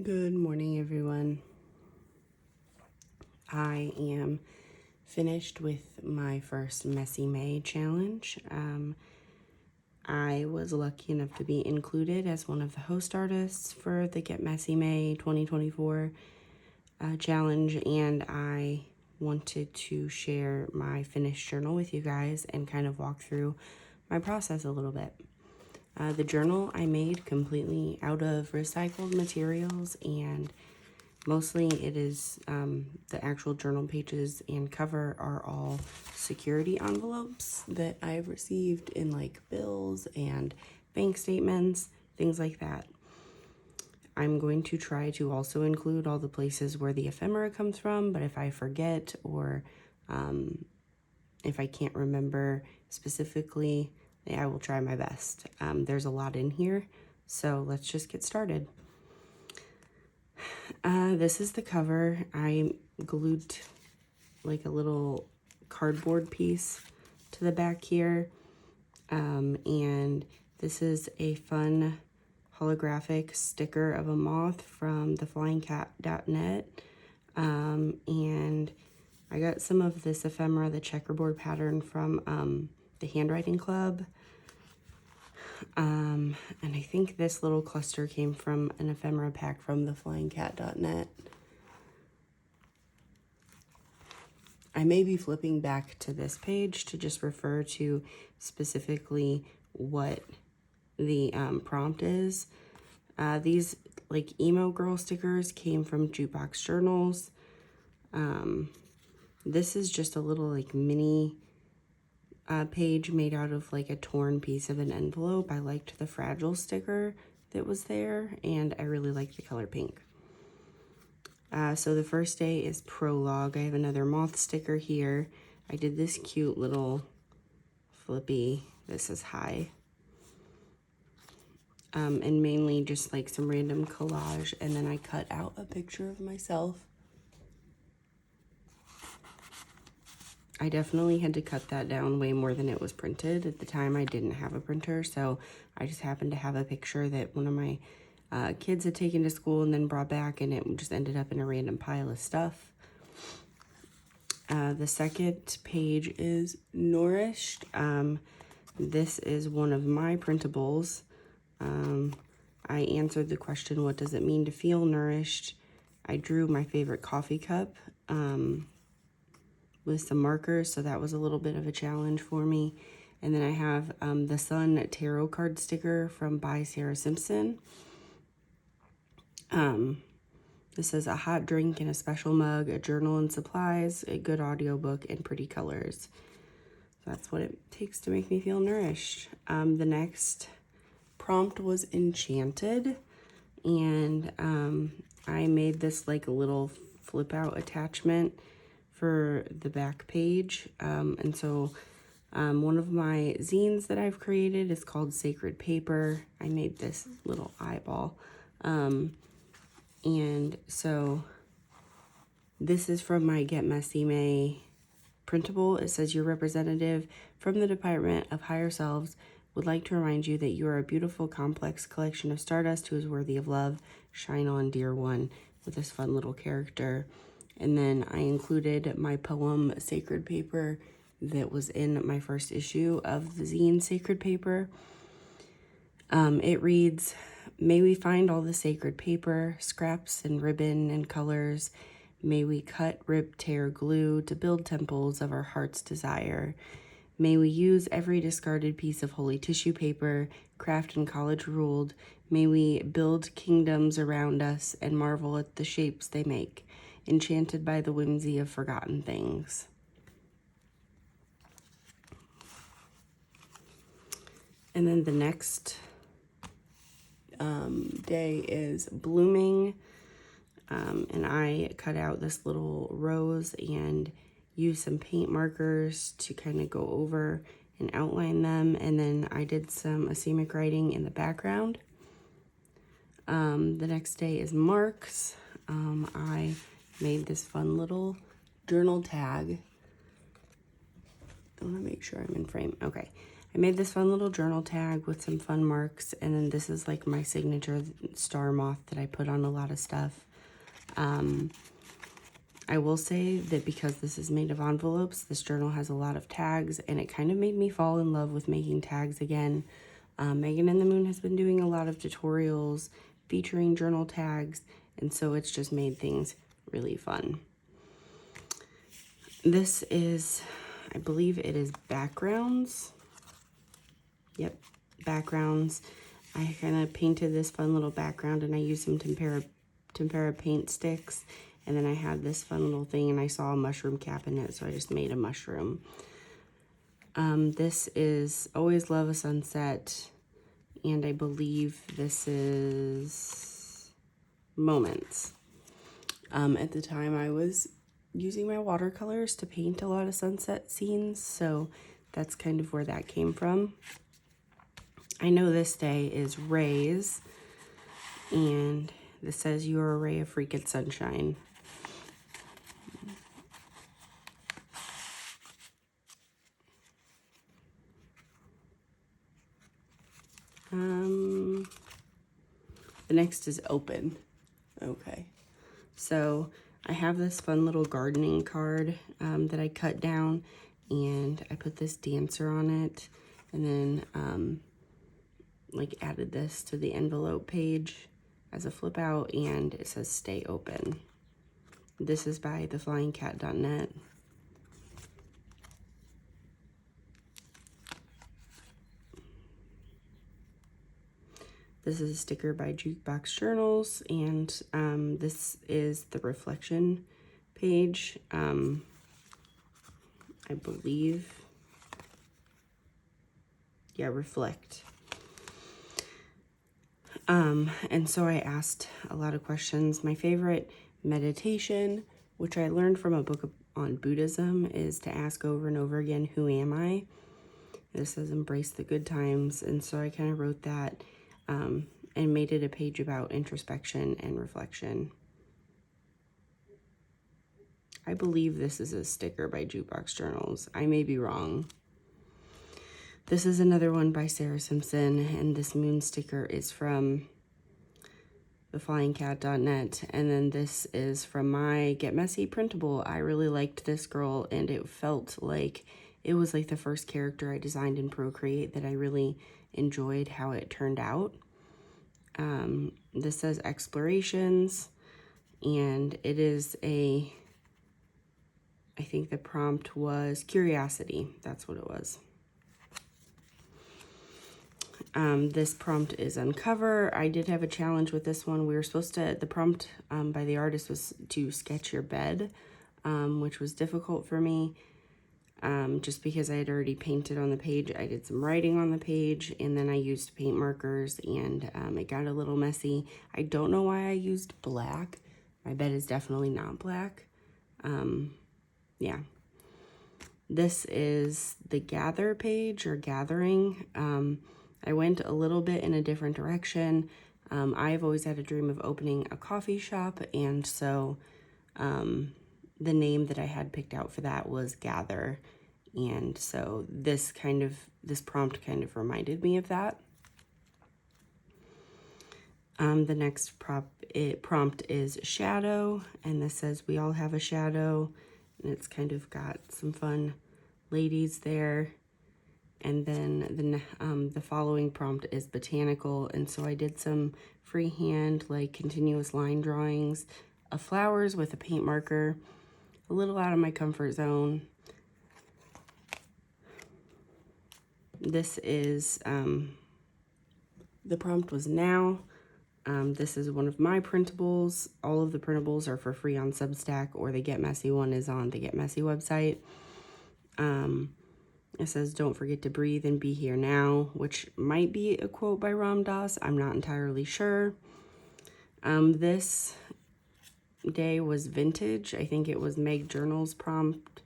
Good morning, everyone. I am finished with my first Messy May challenge. I was lucky enough to be included as one of the host artists for the Get Messy May 2024 challenge, and I wanted to share my finished journal with you guys and kind of walk through my process a little bit. The journal I made completely out of recycled materials, and mostly it is the actual journal pages and cover are all security envelopes that I've received in like bills and bank statements, things like that. I'm going to try to also include all the places where the ephemera comes from, but if I forget or if I can't remember specifically, I will try my best. There's a lot in here, so let's just get started. This is the cover. I glued like a little cardboard piece to the back here. And this is a fun holographic sticker of a moth from theflyingcat.net. And I got some of this ephemera, the checkerboard pattern from the handwriting club. And I think this little cluster came from an ephemera pack from theflyingcat.net. I may be flipping back to this page to just refer to specifically what the prompt is. These like emo girl stickers came from Jukebox Journals. This is just a little like mini page made out of like a torn piece of an envelope. I liked the fragile sticker that was there, and I really like the color pink. So the first day is prologue. I have another moth sticker here. I did this cute little flippy. This is hi. And mainly just like some random collage, and then I cut out a picture of myself. I definitely had to cut that down way more than it was printed. At the time, I didn't have a printer, so I just happened to have a picture that one of my kids had taken to school and then brought back, and it just ended up in a random pile of stuff. The second page is Nourished. This is one of my printables. I answered the question, what does it mean to feel nourished? I drew my favorite coffee cup with some markers, so that was a little bit of a challenge for me. And then I have the Sun tarot card sticker from by Sarah Simpson. This says a hot drink in a special mug, a journal and supplies, a good audiobook, and pretty colors. So that's what it takes to make me feel nourished. The next prompt was Enchanted, and I made this like a little flip out attachment for the back page. And so one of my zines that I've created is called Sacred Paper. I made this little eyeball. And so this is from my Get Messy May printable. It says, your representative from the Department of Higher Selves would like to remind you that you are a beautiful, complex collection of stardust who is worthy of love. Shine on, dear one, with this fun little character. And then I included my poem Sacred Paper that was in my first issue of the zine Sacred Paper. It reads, may we find all the sacred paper, scraps and ribbon and colors. May we cut, rip, tear, glue to build temples of our heart's desire. May we use every discarded piece of holy tissue paper, craft and college ruled. May we build kingdoms around us and marvel at the shapes they make, enchanted by the whimsy of forgotten things. And then the next day is Blooming, and I cut out this little rose and used some paint markers to kind of go over and outline them, and then I did some asemic writing in the background. The next day is Marks. I made this fun little journal tag. I want to make sure I'm in frame. Okay. I made this fun little journal tag with some fun marks, and then this is like my signature star moth that I put on a lot of stuff. I will say that because this is made of envelopes, this journal has a lot of tags, and it kind of made me fall in love with making tags again. Megan and the Moon has been doing a lot of tutorials featuring journal tags, and so it's just made things really fun. This is, I believe it is backgrounds. Yep, backgrounds. I kind of painted this fun little background, and I used some tempera paint sticks, and then I had this fun little thing, and I saw a mushroom cap in it, so I just made a mushroom. This is Always Love a Sunset, and I believe this is Moments. At the time, I was using my watercolors to paint a lot of sunset scenes, so that's kind of where that came from. I know this day is Rays, and this says you're a ray of freaking sunshine. The next is Open. Okay, so I have this fun little gardening card that I cut down, and I put this dancer on it, and then like added this to the envelope page as a flip out, and it says Stay Open. This is by theflyingcat.net. This is a sticker by Jukebox Journals, and this is the reflection page. I believe, yeah, reflect. And so I asked a lot of questions. My favorite meditation, which I learned from a book on Buddhism, is to ask over and over again, who am I? This says embrace the good times, and so I kind of wrote that and made it a page about introspection and reflection. I believe this is a sticker by Jukebox Journals. I may be wrong. This is another one by Sarah Simpson, and this moon sticker is from theflyingcat.net, and then this is from my Get Messy printable. I really liked this girl, and it felt like it was like the first character I designed in Procreate that I really enjoyed how it turned out. This says Explorations, and it is I think the prompt was Curiosity. That's what it was. This prompt is Uncover. I did have a challenge with this one. We were supposed to, the prompt by the artist was to sketch your bed, which was difficult for me. Just because I had already painted on the page. I did some writing on the page, and then I used paint markers, and it got a little messy. I don't know why I used black. My bed is definitely not black. Yeah. This is the Gather page, or Gathering. I went a little bit in a different direction. I've always had a dream of opening a coffee shop, and so the name that I had picked out for that was Gather, and so this prompt kind of reminded me of that. The next prompt is Shadow, and this says we all have a shadow, and it's kind of got some fun ladies there. And then the following prompt is Botanical, and so I did some freehand, like continuous line drawings of flowers with a paint marker, a little out of my comfort zone. This is, the prompt was Now. This is one of my printables. All of the printables are for free on Substack, or the Get Messy one is on the Get Messy website. It says, don't forget to breathe and be here now, which might be a quote by Ram Dass. I'm not entirely sure. This day was Vintage. I think it was Meg Journal's prompt,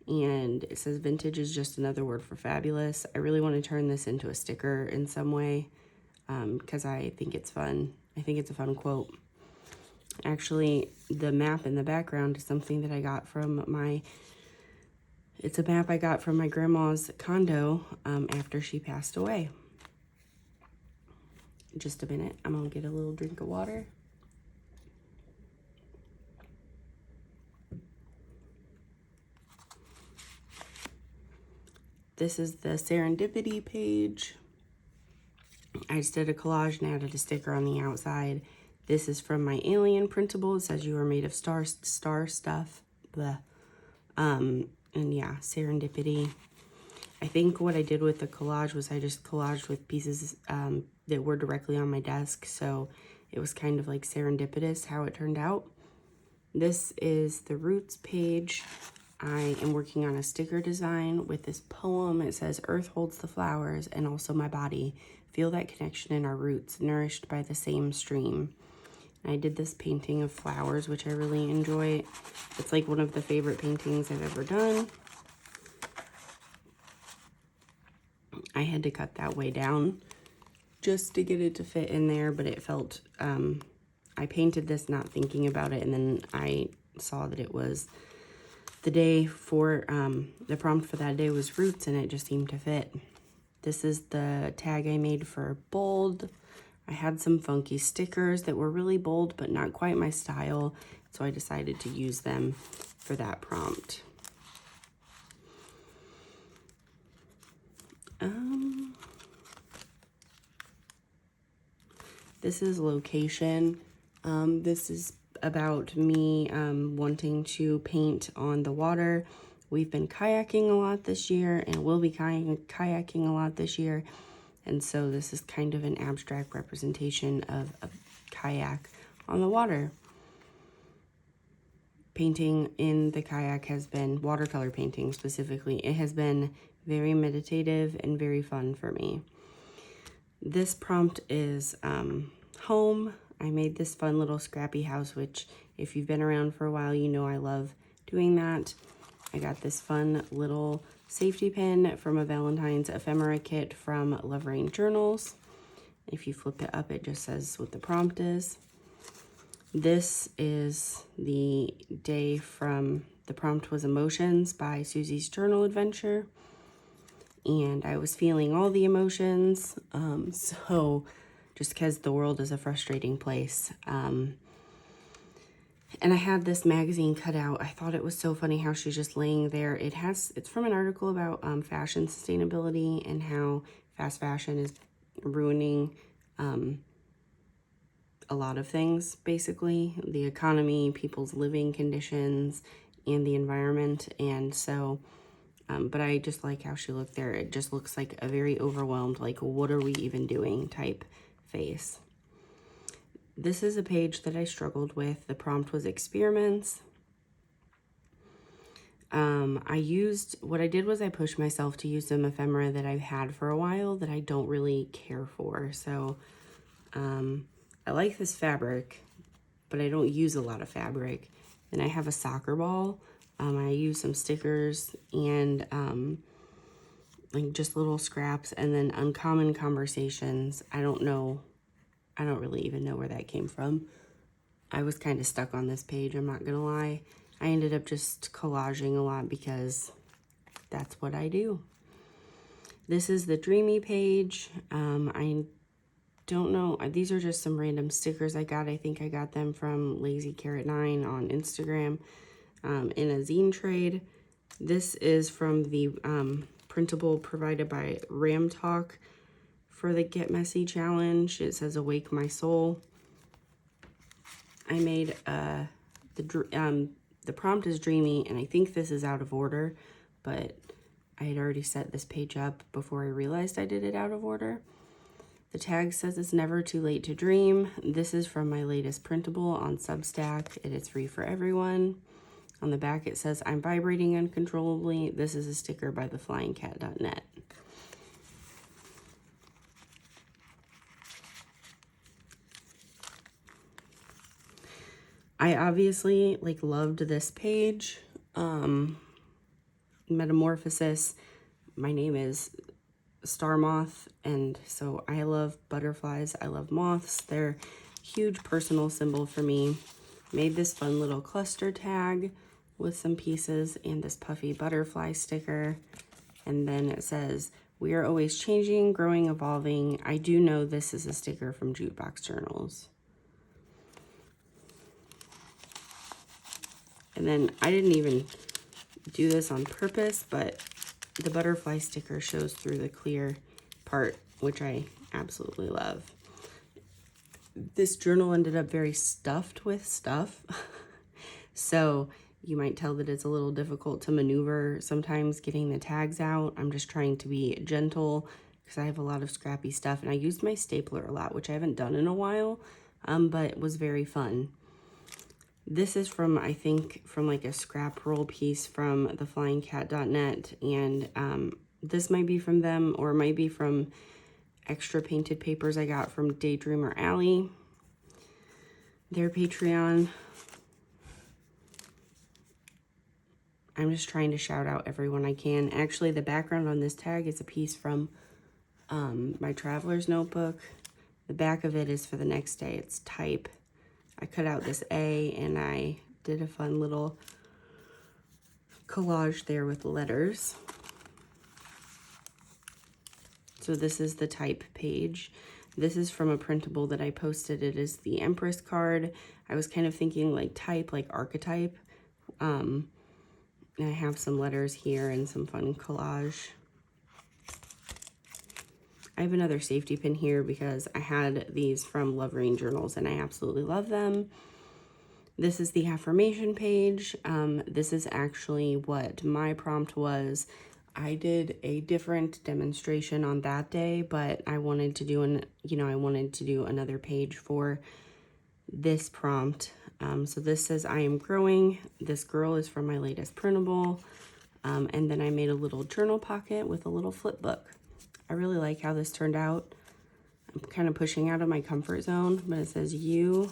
and it says vintage is just another word for fabulous. I really want to turn this into a sticker in some way because I think it's fun. I think it's a fun quote. Actually, the map in the background is something that I got from my It's a map I got from my grandma's condo after she passed away. Just a minute, I'm gonna get a little drink of water. This is the serendipity page. I just did a collage and added a sticker on the outside. This is from my alien printable. It says you are made of star stuff. Blah. And yeah, serendipity. I think what I did with the collage was I just collaged with pieces that were directly on my desk. So it was kind of like serendipitous how it turned out. This is the roots page. I am working on a sticker design with this poem. It says, Earth holds the flowers and also my body. Feel that connection in our roots, nourished by the same stream. And I did this painting of flowers, which I really enjoy. It's like one of the favorite paintings I've ever done. I had to cut that way down just to get it to fit in there, but it felt, I painted this not thinking about it, and then I saw that it was the day for, the prompt for that day was roots, and it just seemed to fit. This is the tag I made for bold. I had some funky stickers that were really bold, but not quite my style, so I decided to use them for that prompt. This is location. This is about me wanting to paint on the water. We've been kayaking a lot this year, and we'll be kayaking a lot this year. And so this is kind of an abstract representation of a kayak on the water. Painting in the kayak has been, watercolor painting specifically, it has been very meditative and very fun for me. This prompt is home. I made this fun little scrappy house, which if you've been around for a while, you know I love doing that. I got this fun little safety pin from a Valentine's ephemera kit from Love Rain Journals. If you flip it up, it just says what the prompt is. This is the day from, the prompt was Emotions by Susie's Journal Adventure. And I was feeling all the emotions. So just because the world is a frustrating place. And I had this magazine cut out. I thought it was so funny how she's just laying there. It's from an article about fashion sustainability and how fast fashion is ruining a lot of things, basically. The economy, people's living conditions, and the environment. And so, but I just like how she looked there. It just looks like a very overwhelmed, like, what are we even doing type face. This is a page that I struggled with. The prompt was experiments. What I did was I pushed myself to use some ephemera that I've had for a while that I don't really care for. So I like this fabric, but I don't use a lot of fabric. Then I have a soccer ball. I use some stickers and like just little scraps, and then uncommon conversations. I don't really even know where that came from. I was kind of stuck on this page, I'm not gonna lie. I ended up just collaging a lot because that's what I do. This is the dreamy page. I don't know, these are just some random stickers I got. I think I got them from Lazy Carrot 9 on Instagram in a zine trade. This is from the printable provided by Ramtalk for the Get Messy challenge. It says Awake My Soul. I made the prompt is dreamy, and I think this is out of order, but I had already set this page up before I realized I did it out of order. The tag says it's never too late to dream. This is from my latest printable on Substack, and it's free for everyone. On the back it says I'm vibrating uncontrollably. This is a sticker by theflyingcat.net. I obviously loved this page. Metamorphosis. My name is Star Moth, and so I love butterflies. I love moths. They're a huge personal symbol for me. Made this fun little cluster tag with some pieces and this puffy butterfly sticker. And then it says, "We are always changing, growing, evolving." I do know this is a sticker from Jukebox Journals. And then I didn't even do this on purpose, but the butterfly sticker shows through the clear part, which I absolutely love. This journal ended up very stuffed with stuff. So you might tell that it's a little difficult to maneuver sometimes getting the tags out. I'm just trying to be gentle because I have a lot of scrappy stuff, and I used my stapler a lot, which I haven't done in a while, but it was very fun. This is from, I think, from like a scrap roll piece from theflyingcat.net, and this might be from them, or it might be from extra painted papers I got from Daydreamer Alley, their Patreon. I'm just trying to shout out everyone I can. Actually, the background on this tag is a piece from my traveler's notebook. The back of it is for the next day. It's type. I cut out this A and I did a fun little collage there with letters. So this is the type page. This is from a printable that I posted. It is the Empress card. I was kind of thinking like type, like archetype. And I have some letters here and some fun collage. I have another safety pin here because I had these from Love Rain Journals and I absolutely love them. This is the affirmation page. This is actually what my prompt was. I did a different demonstration on that day, but I wanted to do another page for this prompt. So this says, "I am growing." This girl is from my latest printable. And then I made a little journal pocket with a little flip book. I really like how this turned out. I'm kind of pushing out of my comfort zone, but it says, "You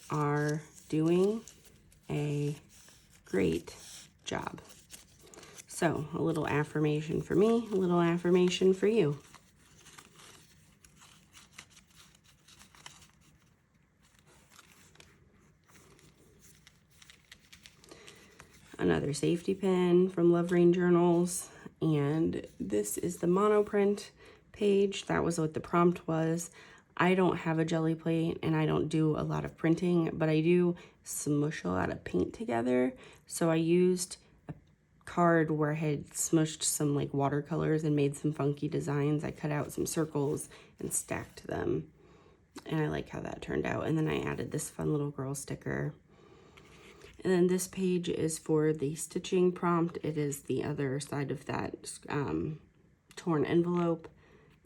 are doing a great job." So a little affirmation for me, a little affirmation for you. Another safety pin from Love Rain Journals. And this is the monoprint page. That was what the prompt was. I don't have a jelly plate and I don't do a lot of printing, but I do smush a lot of paint together. So I used a card where I had smushed some like watercolors and made some funky designs. I cut out some circles and stacked them. And I like how that turned out. And then I added this fun little girl sticker. And then this page is for the stitching prompt. It is the other side of that torn envelope.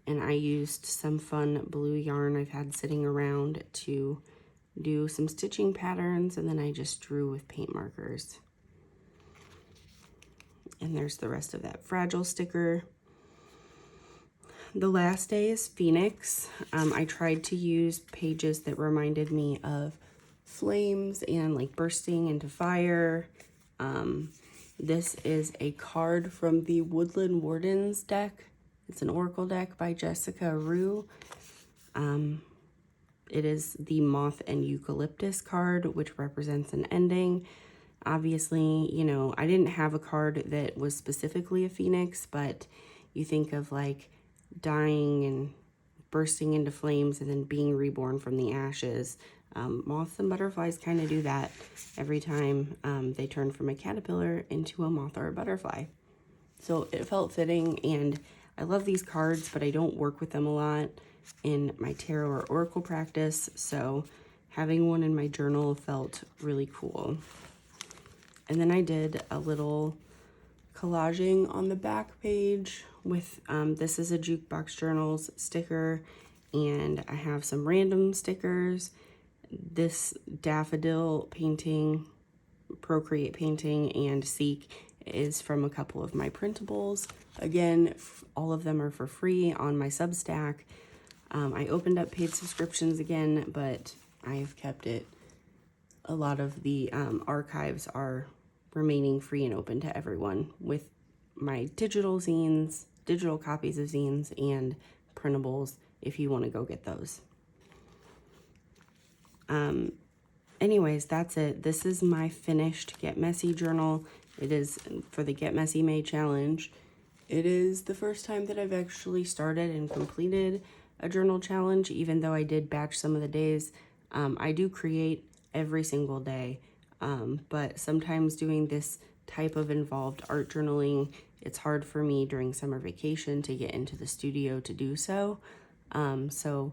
And I used some fun blue yarn I've had sitting around to do some stitching patterns. And then I just drew with paint markers. And there's the rest of that fragile sticker. The last day is Phoenix. I tried to use pages that reminded me of flames and like bursting into fire. This is a card from the Woodland Wardens deck. It's an Oracle deck by Jessica Rue. It is the Moth and Eucalyptus card, which represents an ending. Obviously, you know, I didn't have a card that was specifically a phoenix, but you think of like dying and bursting into flames and then being reborn from the ashes. Moths and butterflies kind of do that every time they turn from a caterpillar into a moth or a butterfly. So it felt fitting, and I love these cards, but I don't work with them a lot in my tarot or oracle practice, so having one in my journal felt really cool. And then I did a little collaging on the back page with, this is a Jukebox Journals sticker, and I have some random stickers. This daffodil painting, Procreate painting, and Seek is from a couple of my printables. Again, all of them are for free on my Substack. I opened up paid subscriptions again, but I have kept it. A lot of the archives are remaining free and open to everyone with my digital zines, digital copies of zines, and printables if you want to go get those. anyways, that's it. This is my finished Get Messy journal. It is for the Get Messy May challenge. It is the first time that I've actually started and completed a journal challenge, even though I did batch some of the days. I do create every single day, but sometimes doing this type of involved art journaling, it's hard for me during summer vacation to get into the studio to do so. So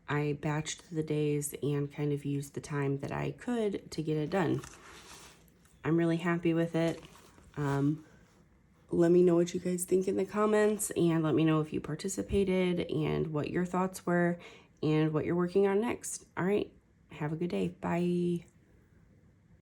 I batched the days and kind of used the time that I could to get it done. I'm really happy with it. Let me know what you guys think in the comments, and let me know if you participated and what your thoughts were and what you're working on next. All right, have a good day. Bye.